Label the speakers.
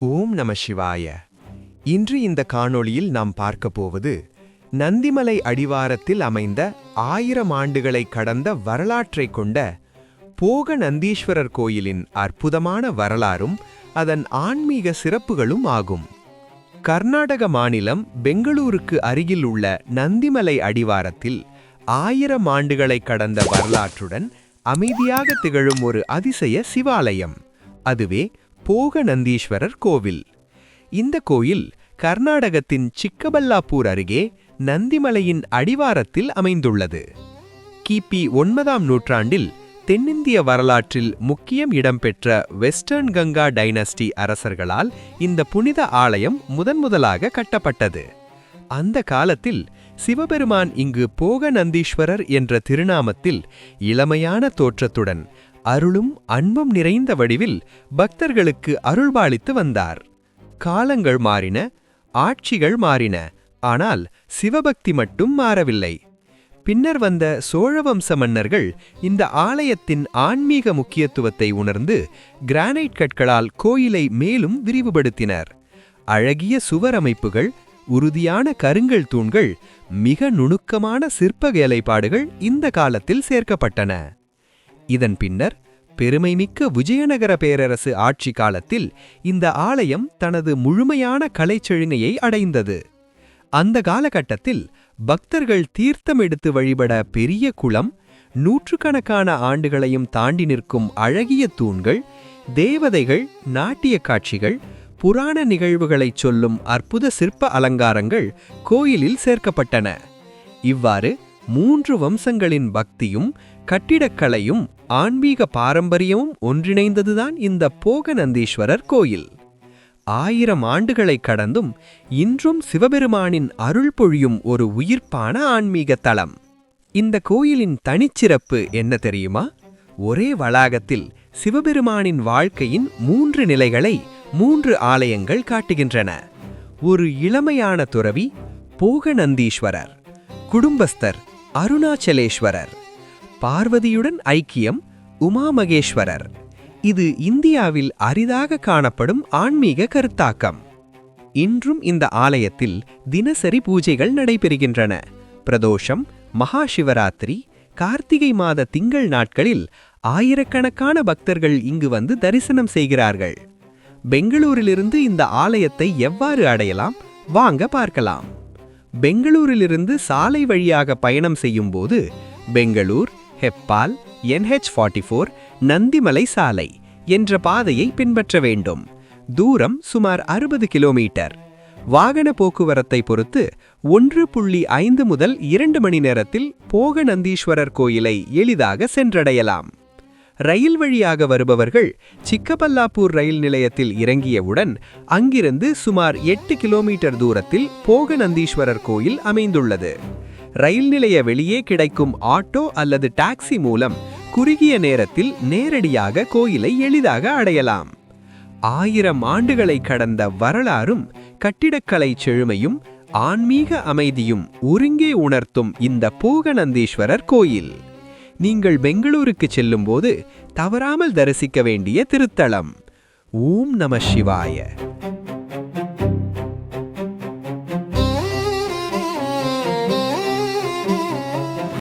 Speaker 1: ஓம் நம சிவாய. இன்று இந்த காணொளியில் நாம் பார்க்க போவது நந்திமலை அடிவாரத்தில் அமைந்த 1000 ஆண்டுகளை கடந்த வரலாற்றைக் கொண்ட போக நந்தீஸ்வரர் கோயிலின் அற்புதமான வரலாறும் அதன் ஆன்மீக சிறப்புகளும் ஆகும். கர்நாடக மாநிலம் பெங்களூருக்கு அருகில் உள்ள நந்திமலை அடிவாரத்தில் 1000 ஆண்டுகளை கடந்த வரலாற்றுடன் அமைதியாக திகழும் ஒரு அதிசய சிவாலயம், அதுவே போக நந்தீஸ்வரர் கோவில். இந்த கோயில் கர்நாடகத்தின் சிக்கபல்லாப்பூர் அருகே நந்திமலையின் அடிவாரத்தில் அமைந்துள்ளது. கிபி 9ஆம் நூற்றாண்டில் தென்னிந்திய வரலாற்றில் முக்கியம் இடம்பெற்ற வெஸ்டர்ன் கங்கா டைனஸ்டி அரசர்களால் இந்த புனித ஆலயம் முதன்முதலாக கட்டப்பட்டது. அந்த காலத்தில் சிவபெருமான் இங்கு போக நந்தீஸ்வரர் என்ற திருநாமத்தில் இளமையான தோற்றத்துடன் அருளும் அன்பும் நிறைந்த வடிவில் பக்தர்களுக்கு அருள்பாலித்து வந்தார். காலங்கள் மாறின, ஆட்சிகள் மாறின, ஆனால் சிவபக்தி மட்டும் மாறவில்லை. பின்னர் வந்த சோழவம்ச மன்னர்கள் இந்த ஆலயத்தின் ஆன்மீக முக்கியத்துவத்தை உணர்ந்து கிரானைட் கற்களால் கோயிலை மேலும் விரிவுபடுத்தினர். அழகிய சுவர் அமைப்புகள், உறுதியான கருங்கல் தூண்கள், மிக நுணுக்கமான சிற்ப வேலைப்பாடுகள் இந்த காலத்தில் சேர்க்கப்பட்டன. இதன் பின்னர் பெருமைமிக்க விஜயநகர பேரரசு ஆட்சி காலத்தில் இந்த ஆலயம் தனது முழுமையான கலைச்செழுமையை அடைந்தது. அந்த காலகட்டத்தில் பக்தர்கள் தீர்த்தம் எடுத்து வழிபட பெரிய குளம், நூற்றுக்கணக்கான ஆண்டுகளையும் தாண்டி நிற்கும் அழகிய தூண்கள், தேவதைகள், நாட்டிய காட்சிகள், புராண நிகழ்வுகளைச் சொல்லும் அற்புத சிற்ப அலங்காரங்கள் கோயிலில் சேர்க்கப்பட்டன. இவ்வாறு 3 வம்சங்களின் பக்தியும் கட்டிடக்கலையும் ஆன்மீக பாரம்பரியமும் ஒன்றிணைந்ததுதான் இந்த போக நந்தீஸ்வரர் கோயில். 1000 ஆண்டுகளை கடந்தும் இன்றும் சிவபெருமானின் அருள் பொழியும் ஒரு உயிர்ப்பான ஆன்மீக தலம். இந்த கோயிலின் தனிச்சிறப்பு என்ன தெரியுமா? ஒரே வளாகத்தில் சிவபெருமானின் வாழ்க்கையின் 3 நிலைகளை 3 ஆலயங்கள் காட்டுகின்றன. ஒரு இளமையான துறவி போக நந்தீஸ்வரர், குடும்பஸ்தர் அருணாச்சலேஸ்வரர், பார்வதியுடன் ஐக்கியம் உமாமகேஸ்வரர். இது இந்தியாவில் அரிதாக காணப்படும் ஆன்மீக கருத்தாக்கம். இன்றும் இந்த ஆலயத்தில் தினசரி பூஜைகள் நடைபெறுகின்றன. பிரதோஷம், மகா சிவராத்திரி, கார்த்திகை மாத திங்கள் நாட்களில் ஆயிரக்கணக்கான பக்தர்கள் இங்கு வந்து தரிசனம் செய்கிறார்கள். பெங்களூரிலிருந்து இந்த ஆலயத்தை எவ்வாறு அடையலாம்? வாங்க பார்க்கலாம். பெங்களூரிலிருந்து சாலை வழியாக பயணம் செய்யும் போது பெங்களூர், ஹெப்பால், NH44 நந்திமலை சாலை என்ற பாதையை பின்பற்ற வேண்டும். தூரம் சுமார் 60 கிலோமீட்டர். வாகன போக்குவரத்தை பொறுத்து 1.5 முதல் 2 மணி நேரத்தில் போக நந்தீஸ்வரர் கோயிலை எளிதாக சென்றடையலாம். ரயில் வழியாக வருபவர்கள் சிக்கபல்லாப்பூர் ரயில் நிலையத்தில் இறங்கியவுடன் அங்கிருந்து சுமார் 8 கிலோமீட்டர் தூரத்தில் போக நந்தீஸ்வரர் கோயில் அமைந்துள்ளது. ரயில் நிலைய வெளியே கிடைக்கும் ஆட்டோ அல்லது டாக்ஸி மூலம் குறுகிய நேரத்தில் நேரடியாக கோயிலை எளிதாக அடையலாம். 1000 ஆண்டுகளை கடந்த வரலாறும் கட்டிடக்கலை செழுமையும் ஆன்மீக அமைதியும் ஒருங்கே உணர்த்தும் இந்த போக நந்தீஸ்வரர் கோயில் நீங்கள் பெங்களூருக்கு செல்லும்போது தவறாமல் தரிசிக்க வேண்டிய திருத்தலம். ஓம் நம சிவாய.